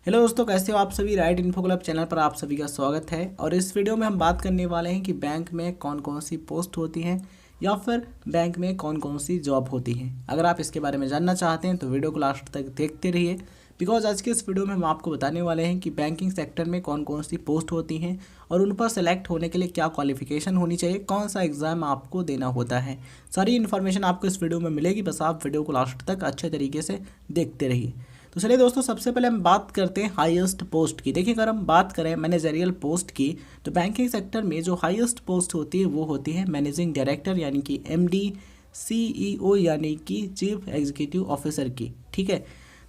Hello दोस्तों, कैसे हो आप सभी। राइट इन्फो क्लब चैनल पर आप सभी का स्वागत है। और इस वीडियो में हम बात करने वाले हैं कि बैंक में कौन कौन सी पोस्ट होती हैं या फिर बैंक में कौन कौन सी जॉब होती हैं। अगर आप इसके बारे में जानना चाहते हैं तो वीडियो को लास्ट तक देखते रहिए, बिकॉज आज के इस वीडियो में हम आपको बताने वाले हैं कि बैंकिंग सेक्टर में कौन कौन सी पोस्ट होती हैं और उन पर सेलेक्ट होने के लिए क्या क्वालिफिकेशन होनी चाहिए, कौन सा एग्ज़ाम आपको देना होता है। सारी इन्फॉर्मेशन आपको इस वीडियो में मिलेगी, बस आप वीडियो को लास्ट तक अच्छे तरीके से देखते रहिए। तो चलिए दोस्तों, सबसे पहले हम बात करते हैं हाईएस्ट पोस्ट की। देखिए, अगर हम बात करें मैनेजरियल पोस्ट की तो बैंकिंग सेक्टर में जो हाईएस्ट पोस्ट होती है वो होती है मैनेजिंग डायरेक्टर यानी कि एमडी, सीईओ यानी कि चीफ एग्जीक्यूटिव ऑफिसर की। ठीक है,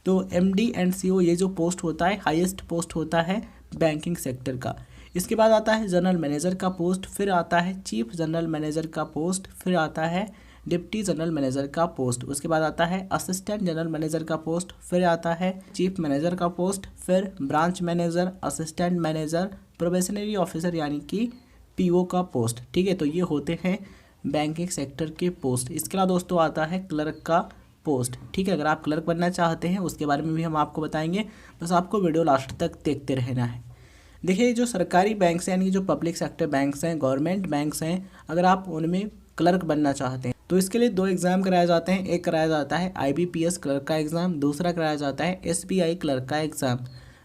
तो एमडी एंड सीईओ ये जो पोस्ट होता है हाईएस्ट पोस्ट होता है बैंकिंग सेक्टर का। इसके बाद आता है जनरल मैनेजर का पोस्ट, फिर आता है चीफ जनरल मैनेजर का पोस्ट, फिर आता है डिप्टी जनरल मैनेजर का पोस्ट, उसके बाद आता है असिस्टेंट जनरल मैनेजर का पोस्ट, फिर आता है चीफ मैनेजर का पोस्ट, फिर branch manager, assistant manager, probationary officer यानी कि पीओ का पोस्ट। ठीक है, तो ये होते हैं बैंकिंग सेक्टर के पोस्ट। इसके अलावा दोस्तों आता है क्लर्क का पोस्ट। ठीक है, अगर आप क्लर्क बनना चाहते हैं उसके बारे में भी हम आपको बताएंगे, बस आपको वीडियो लास्ट तक देखते रहना है। देखिए, जो सरकारी बैंक्स हैं यानी कि जो पब्लिक सेक्टर बैंक्स हैं, गवर्नमेंट बैंक्स हैं, अगर आप उनमें क्लर्क बनना चाहते हैं तो इसके लिए दो एग्ज़ाम कराए जाते हैं। एक कराया जाता है आईबीपीएस क्लर्क का एग्ज़ाम, दूसरा कराया जाता है एसबीआई क्लर्क का एग्ज़ाम।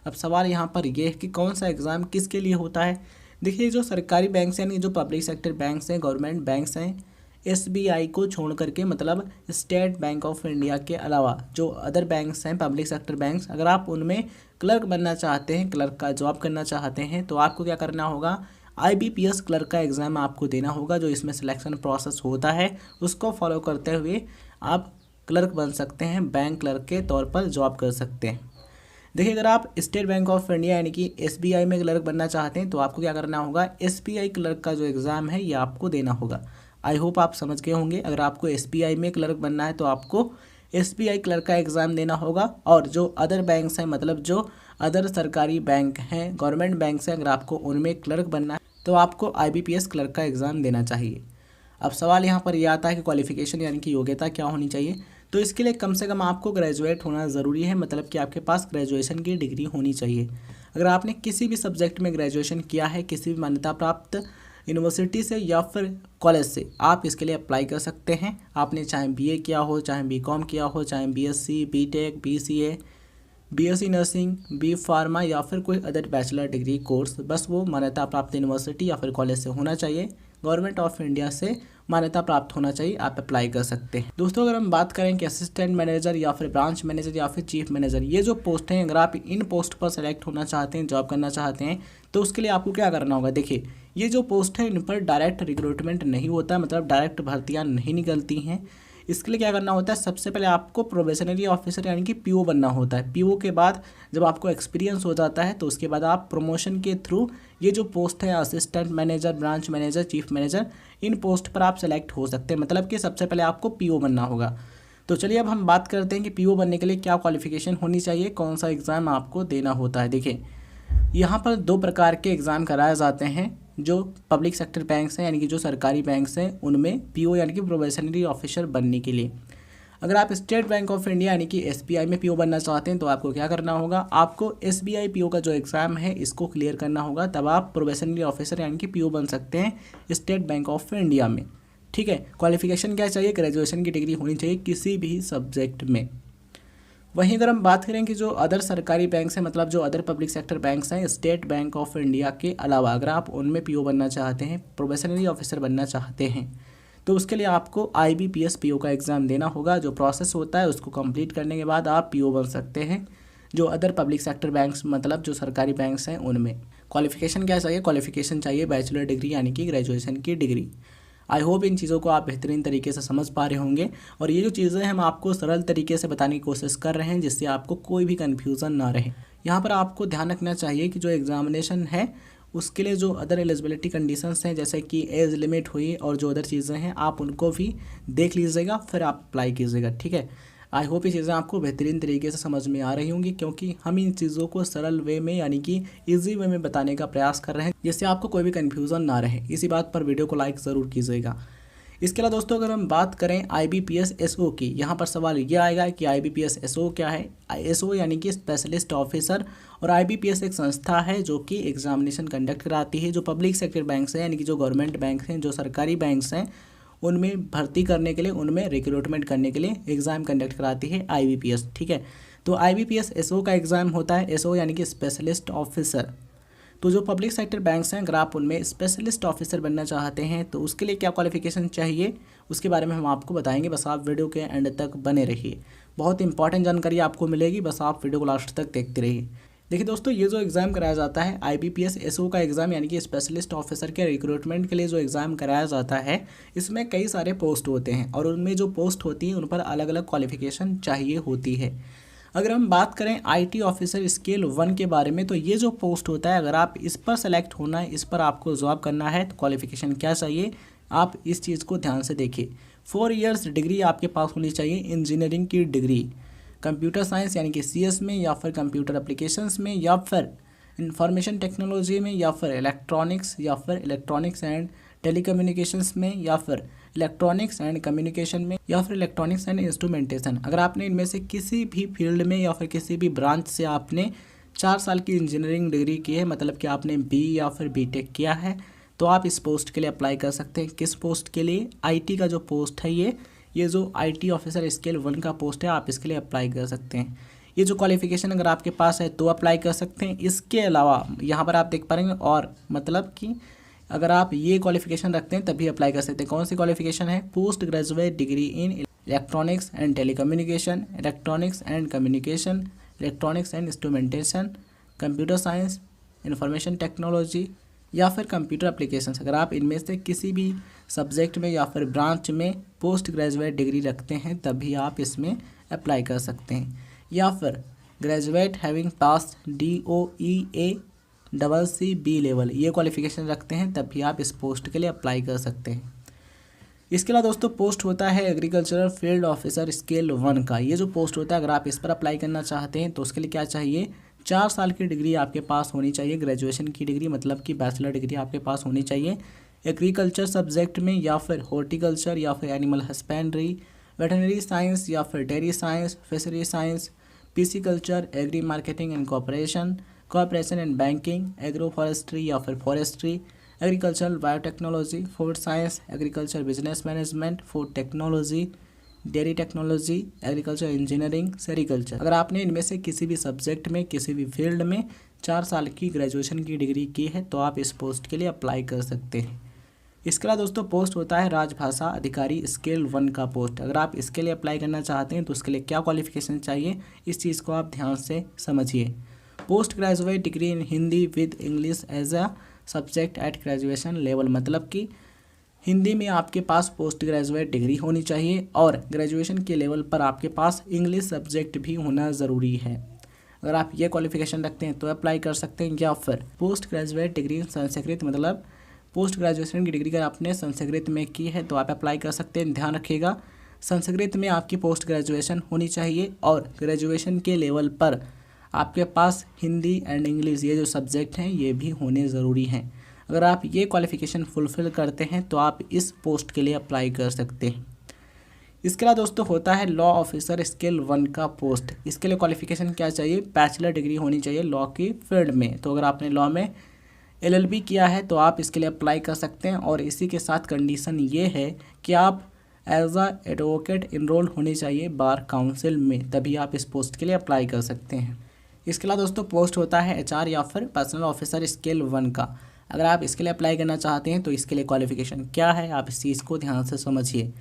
अब सवाल यहाँ पर यह है कि कौन सा एग्ज़ाम किसके लिए होता है। देखिए, जो सरकारी बैंक्स हैं यानी जो पब्लिक सेक्टर बैंक्स हैं, गवर्नमेंट बैंक्स हैं, एसबीआई को छोड़ करके, मतलब स्टेट बैंक ऑफ इंडिया के अलावा जो अदर बैंक्स हैं पब्लिक सेक्टर बैंक्स, अगर आप उनमें क्लर्क बनना चाहते हैं, क्लर्क का जॉब करना चाहते हैं तो आपको क्या करना होगा, आईबीपीएस क्लर्क का एग्ज़ाम आपको देना होगा। जो इसमें सिलेक्शन प्रोसेस होता है उसको फॉलो करते हुए आप क्लर्क बन सकते हैं, बैंक क्लर्क के तौर पर जॉब कर सकते हैं। देखिए, अगर आप स्टेट बैंक ऑफ इंडिया यानी कि एसबीआई में क्लर्क बनना चाहते हैं तो आपको क्या करना होगा, एसबीआई क्लर्क का जो एग्ज़ाम है ये आपको देना होगा। आई होप आप समझ गए होंगे। अगर आपको एसबीआई में क्लर्क बनना है तो आपको एसबीआई क्लर्क का एग्ज़ाम देना होगा। और जो अदर बैंक्स हैं, मतलब जो अदर सरकारी बैंक हैं, गवर्नमेंट बैंक्स हैं, अगर आपको उनमें क्लर्क बनना है तो आपको आईबीपीएस क्लर्क का एग्ज़ाम देना चाहिए। अब सवाल यहाँ पर यह आता है कि क्वालिफ़िकेशन यानी कि योग्यता क्या होनी चाहिए। तो इसके लिए कम से कम आपको ग्रेजुएट होना ज़रूरी है, मतलब कि आपके पास ग्रेजुएशन की डिग्री होनी चाहिए। अगर आपने किसी भी सब्जेक्ट में ग्रेजुएशन किया है, किसी भी मान्यता प्राप्त यूनिवर्सिटी से या फिर कॉलेज से, आप इसके लिए अप्लाई कर सकते हैं। आपने चाहे बीए किया हो, चाहे बीकॉम किया हो, चाहे BSc, BTech, BCA, BSc nursing, B pharma या फिर कोई अदर बैचलर डिग्री कोर्स, बस वो मान्यता प्राप्त यूनिवर्सिटी या फिर कॉलेज से होना चाहिए, गवर्नमेंट ऑफ इंडिया से मान्यता प्राप्त होना चाहिए, आप अप्लाई कर सकते हैं। दोस्तों, अगर हम बात करें कि असिस्टेंट मैनेजर या फिर ब्रांच मैनेजर या फिर चीफ मैनेजर, ये जो पोस्ट हैं, अगर आप इन पोस्ट पर सेलेक्ट होना चाहते हैं, जॉब करना चाहते हैं तो उसके लिए आपको क्या करना होगा। देखिए, ये जो पोस्ट है इन पर डायरेक्ट रिक्रूटमेंट नहीं होता, मतलब डायरेक्ट भर्तियाँ नहीं निकलती हैं। इसके लिए क्या करना होता है, सबसे पहले आपको प्रोबेशनरी ऑफिसर यानी कि पीओ बनना होता है। पीओ के बाद जब आपको एक्सपीरियंस हो जाता है तो उसके बाद आप प्रमोशन के थ्रू ये जो पोस्ट है assistant manager, branch manager, chief manager, इन पोस्ट पर आप सेलेक्ट हो सकते हैं। मतलब कि सबसे पहले आपको पीओ बनना होगा। तो चलिए अब हम बात करते हैं कि पीओ बनने के लिए क्या क्वालिफिकेशन होनी चाहिए, कौन सा एग्ज़ाम आपको देना होता है। देखिए, यहाँ पर दो प्रकार के एग्ज़ाम कराए जाते हैं। जो पब्लिक सेक्टर बैंक्स हैं यानी कि जो सरकारी बैंक्स हैं उनमें पीओ यानी कि प्रोबेशनरी ऑफिसर बनने के लिए, अगर आप स्टेट बैंक ऑफ इंडिया यानी कि एसबीआई में पीओ बनना चाहते हैं तो आपको क्या करना होगा, आपको एसबीआई पीओ का जो एग्ज़ाम है इसको क्लियर करना होगा, तब आप प्रोबेशनरी ऑफिसर यानी कि पीओ बन सकते हैं स्टेट बैंक ऑफ इंडिया में। ठीक है, क्वालिफिकेशन क्या चाहिए, ग्रेजुएशन की डिग्री होनी चाहिए किसी भी सब्जेक्ट में। वहीं अगर हम बात करें कि जो अदर सरकारी बैंक्स हैं, मतलब जो अदर पब्लिक सेक्टर बैंक्स हैं स्टेट बैंक ऑफ इंडिया के अलावा, अगर आप उनमें पीओ बनना चाहते हैं, प्रोबेशनरी ऑफिसर बनना चाहते हैं तो उसके लिए आपको आईबीपीएस पीओ का एग्ज़ाम देना होगा। जो प्रोसेस होता है उसको कंप्लीट करने के बाद आप पीओ बन सकते हैं जो अदर पब्लिक सेक्टर बैंक्स, मतलब जो सरकारी बैंक्स हैं उनमें। क्वालिफिकेशन क्या चाहिए, क्वालिफिकेशन चाहिए बैचलर डिग्री यानी कि ग्रेजुएशन की डिग्री। आई होप इन चीज़ों को आप बेहतरीन तरीके से समझ पा रहे होंगे और ये जो चीज़ें हम आपको सरल तरीके से बताने की कोशिश कर रहे हैं जिससे आपको कोई भी कन्फ्यूज़न ना रहे। यहाँ पर आपको ध्यान रखना चाहिए कि जो एग्ज़ामिनेशन है उसके लिए जो अदर एलिजिबिलिटी कंडीशंस हैं जैसे कि एज लिमिट हुई और जो अदर चीज़ें हैं आप उनको भी देख लीजिएगा, फिर आप अप्लाई कीजिएगा। ठीक है, आई होप ये चीज़ें आपको बेहतरीन तरीके से समझ में आ रही होंगी, क्योंकि हम इन चीज़ों को सरल वे में यानी कि इजी वे में बताने का प्रयास कर रहे हैं जिससे आपको कोई भी कन्फ्यूज़न ना रहे। इसी बात पर वीडियो को लाइक ज़रूर कीजिएगा। इसके अलावा दोस्तों अगर हम बात करें IBPS SO की, यहाँ पर सवाल ये आएगा कि IBPS SO क्या है। SO यानी कि स्पेशलिस्ट ऑफिसर, और IBPS एक संस्था है जो कि एग्जामिनेशन कंडक्ट कराती है, जो पब्लिक सेक्टर बैंक्स हैं यानी कि जो गवर्नमेंट बैंक हैं, जो सरकारी बैंक्स हैं, उनमें भर्ती करने के लिए, उनमें रिक्रूटमेंट करने के लिए एग्ज़ाम कंडक्ट कराती है IBPS। ठीक है, तो IBPS SO का एग्ज़ाम होता है, SO यानी कि स्पेशलिस्ट ऑफिसर। तो जो पब्लिक सेक्टर बैंक्स हैं, अगर आप उनमें स्पेशलिस्ट ऑफिसर बनना चाहते हैं तो उसके लिए क्या क्वालिफिकेशन चाहिए, उसके बारे में हम आपको बताएंगे। बस आप वीडियो के एंड तक बने रहिए, बहुत इंपॉर्टेंट जानकारी आपको मिलेगी, बस आप वीडियो को लास्ट तक देखते रहिए। देखिए दोस्तों, ये जो एग्ज़ाम कराया जाता है IBPS SO का एग्ज़ाम यानी कि स्पेशलिस्ट ऑफिसर के रिक्रूटमेंट के लिए जो एग्ज़ाम कराया जाता है, इसमें कई सारे पोस्ट होते हैं और उनमें जो पोस्ट होती हैं उन पर अलग अलग क्वालिफिकेशन चाहिए होती है। अगर हम बात करें IT ऑफिसर स्केल 1 के बारे में, तो ये जो पोस्ट होता है, अगर आप इस पर सेलेक्ट होना है, इस पर आपको जॉब करना है, तो क्वालिफिकेशन क्या चाहिए, आप इस चीज़ को ध्यान से देखिए। 4 इयर्स डिग्री आपके पास होनी चाहिए, इंजीनियरिंग की डिग्री, कंप्यूटर साइंस यानी कि CS में, या फिर कंप्यूटर एप्लीकेशंस में, या फिर इंफॉर्मेशन टेक्नोलॉजी में, या फिर इलेक्ट्रॉनिक्स एंड टेलीकम्युनिकेशंस में, या फिर इलेक्ट्रॉनिक्स एंड कम्युनिकेशन में, या फिर इलेक्ट्रॉनिक्स एंड इंस्ट्रूमेंटेशन। अगर आपने इनमें से किसी भी फील्ड में या फिर किसी भी ब्रांच से आपने 4 साल की इंजीनियरिंग डिग्री की है, मतलब कि आपने BE या फिर BTech किया है, तो आप इस पोस्ट के लिए अप्लाई कर सकते हैं। किस पोस्ट के लिए? IT का जो पोस्ट है, ये जो IT ऑफिसर स्केल 1 का पोस्ट है, आप इसके लिए अप्लाई कर सकते हैं। ये जो क्वालिफिकेशन अगर आपके पास है तो अप्लाई कर सकते हैं। इसके अलावा यहाँ पर आप देख पाएंगे, और मतलब कि अगर आप ये क्वालिफिकेशन रखते हैं तभी अप्लाई कर सकते हैं। कौन सी क्वालिफिकेशन है? Post graduate degree in electronics and telecommunication, electronics and communication, electronics and instrumentation, computer science, information technology, या फिर कंप्यूटर एप्लीकेशंस। अगर आप इनमें से किसी भी सब्जेक्ट में या फिर ब्रांच में पोस्ट ग्रेजुएट डिग्री रखते हैं तभी आप इसमें अप्लाई कर सकते हैं। या फिर ग्रेजुएट हैविंग पास DOEA CC लेवल, ये क्वालिफिकेशन रखते हैं तभी आप इस पोस्ट के लिए अप्लाई कर सकते हैं। इसके अलावा दोस्तों पोस्ट होता है एग्रीकल्चरल फील्ड ऑफिसर स्केल 1 का। ये जो पोस्ट होता है, अगर आप इस पर अप्लाई करना चाहते हैं तो उसके लिए क्या चाहिए? 4 साल की डिग्री आपके पास होनी चाहिए, ग्रेजुएशन की डिग्री, मतलब कि बैचलर डिग्री आपके पास होनी चाहिए एग्रीकल्चर सब्जेक्ट में, या फिर हॉर्टिकल्चर, या फिर एनिमल हस्बेंड्री, वेटरनरी साइंस, या फिर dairy science, fishery science, pisciculture, agri marketing and corporation and banking, agro forestry या फिर forestry, agricultural biotechnology, food science, agriculture business management, food technology, dairy technology, agriculture engineering, sericulture. अगर आपने इनमें से किसी भी सब्जेक्ट में, किसी भी फील्ड में 4 साल की ग्रेजुएशन की डिग्री की है तो आप इस पोस्ट के लिए अप्लाई कर सकते हैं। इसके अलावा दोस्तों पोस्ट होता है राजभाषा अधिकारी स्केल 1 का पोस्ट। अगर आप इसके लिए अप्लाई करना चाहते हैं तो उसके लिए क्या क्वालिफिकेशन चाहिए, इस चीज़ को आप ध्यान से समझिए। Post graduate degree in Hindi with English as a subject at graduation level, मतलब कि हिंदी में आपके पास पोस्ट ग्रेजुएट डिग्री होनी चाहिए और ग्रेजुएशन के लेवल पर आपके पास इंग्लिश सब्जेक्ट भी होना ज़रूरी है। अगर आप ये क्वालिफिकेशन रखते हैं तो अप्लाई कर सकते हैं। या फिर पोस्ट ग्रेजुएट डिग्री संस्कृत, मतलब पोस्ट ग्रेजुएशन की डिग्री अगर आपने संस्कृत में की है तो आप अप्लाई कर सकते हैं। ध्यान रखिएगा, संस्कृत में आपकी पोस्ट ग्रेजुएशन होनी चाहिए और ग्रेजुएशन के लेवल पर आपके पास हिंदी एंड इंग्लिश ये जो सब्जेक्ट हैं ये भी होने ज़रूरी हैं। अगर आप ये क्वालिफिकेशन फुलफ़िल करते हैं तो आप इस पोस्ट के लिए अप्लाई कर सकते हैं। इसके अलावा दोस्तों होता है लॉ ऑफिसर स्केल 1 का पोस्ट। इसके लिए क्वालिफिकेशन क्या चाहिए? बैचलर डिग्री होनी चाहिए लॉ की फील्ड में। तो अगर आपने लॉ में LLB किया है तो आप इसके लिए अप्लाई कर सकते हैं, और इसी के साथ कंडीशन ये है कि आप एज अ एडवोकेट इनरोल होने चाहिए बार काउंसिल में, तभी आप इस पोस्ट के लिए अप्लाई कर सकते हैं। इसके अलावा दोस्तों पोस्ट होता है HR या फिर पर्सनल ऑफिसर स्केल 1 का। अगर आप इसके लिए अप्लाई करना चाहते हैं तो इसके लिए क्वालिफिकेशन क्या है, आप इस चीज़ को ध्यान से समझिए।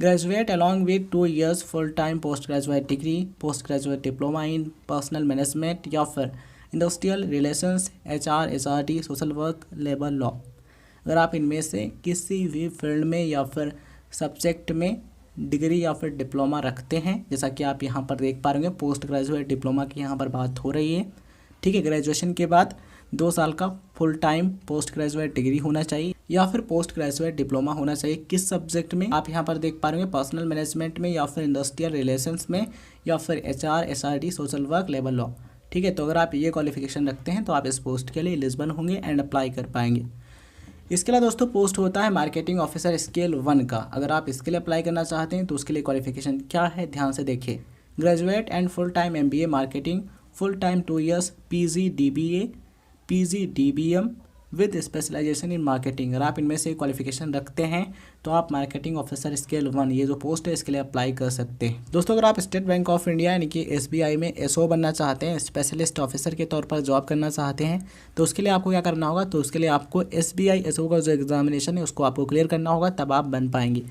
Graduate along with 2 years full time post graduate degree, post graduate diploma in personal management या फिर industrial relations, HR, SRD, social work, labour law. अगर आप इनमें से किसी भी फील्ड में या फिर सब्जेक्ट में डिग्री या फिर डिप्लोमा रखते हैं, जैसा कि आप यहाँ पर देख पा रहे होंगे पोस्ट ग्रेजुएट डिप्लोमा की यहाँ पर बात हो रही है, ठीक है। ग्रेजुएशन के बाद 2 साल का full time post graduate degree होना चाहिए या फिर पोस्ट ग्रेजुएट डिप्लोमा होना चाहिए। किस सब्जेक्ट में? आप यहाँ पर देख पा रहे होंगे पर्सनल मैनेजमेंट में या फिर इंडस्ट्रियल रिलेशंस में या फिर HR, SRD, social work, labour law, ठीक है। तो अगर आप ये क्वालिफिकेशन रखते हैं तो आप इस पोस्ट के लिए एलिजिबल होंगे एंड अप्लाई कर पाएंगे। इसके अलावा दोस्तों पोस्ट होता है मार्केटिंग ऑफिसर स्केल 1 का। अगर आप इसके लिए अप्लाई करना चाहते हैं तो उसके लिए क्वालिफिकेशन क्या है, ध्यान से देखिए। Graduate and full time MBA marketing, full time 2 years PG DBA, PG DBM with specialisation in marketing. अगर आप इनमें से क्वालिफिकेशन रखते हैं तो आप मार्केटिंग ऑफिसर स्केल 1 ये जो पोस्ट है इसके लिए अप्लाई कर सकते हैं। दोस्तों अगर आप स्टेट बैंक ऑफ इंडिया यानी कि SBI में SO बनना चाहते हैं, स्पेशलिस्ट ऑफिसर के तौर पर जॉब करना चाहते हैं, तो उसके लिए आपको क्या करना होगा, तो उसके लिए आपको SBI SO का जो एग्जामिनेशन है उसको आपको क्लियर करना होगा, तब आप बन पाएंगे।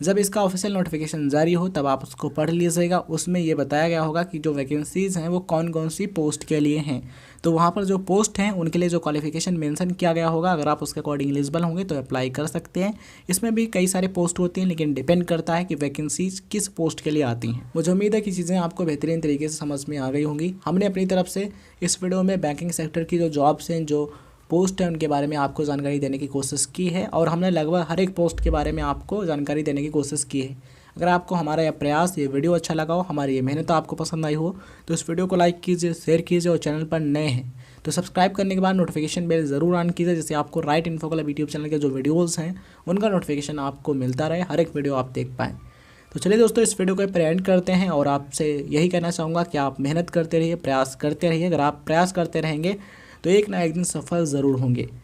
जब इसका ऑफिशियल नोटिफिकेशन जारी हो तब आप उसको पढ़ लीजिएगा। उसमें ये बताया गया होगा कि जो वैकेंसीज़ हैं वो कौन कौन सी पोस्ट के लिए हैं। तो वहाँ पर जो पोस्ट हैं उनके लिए जो क्वालिफिकेशन मेंशन किया गया होगा, अगर आप उसके अकॉर्डिंग एलिजिबल होंगे तो अप्लाई कर सकते हैं। इसमें भी कई सारे पोस्ट होती हैं, लेकिन डिपेंड करता है कि वैकेंसीज किस पोस्ट के लिए आती हैं। मुझे उम्मीद है कि चीज़ें आपको बेहतरीन तरीके से समझ में आ गई होंगी। हमने अपनी तरफ से इस वीडियो में बैंकिंग सेक्टर की जो जॉब्स हैं, जो पोस्ट है, उनके बारे में आपको जानकारी देने की कोशिश की है और हमने लगभग हर एक पोस्ट के बारे में आपको जानकारी देने की कोशिश की है। अगर आपको हमारा यह प्रयास, ये वीडियो अच्छा लगा हो, हमारी ये मेहनत आपको पसंद आई हो, तो इस वीडियो को लाइक कीजिए, शेयर कीजिए और चैनल पर नए हैं तो सब्सक्राइब करने के बाद नोटिफिकेशन बेल ज़रूर ऑन कीजिए, जिससे आपको right info club YouTube channel के जो वीडियोज़ हैं उनका नोटिफिकेशन आपको मिलता रहे, हर एक वीडियो आप देख पाएँ। तो चलिए दोस्तों इस वीडियो को एंड करते हैं और आपसे यही कहना चाहूँगा कि आप मेहनत करते रहिए, प्रयास करते रहिए। अगर आप प्रयास करते रहेंगे तो एक ना एक दिन सफल ज़रूर होंगे।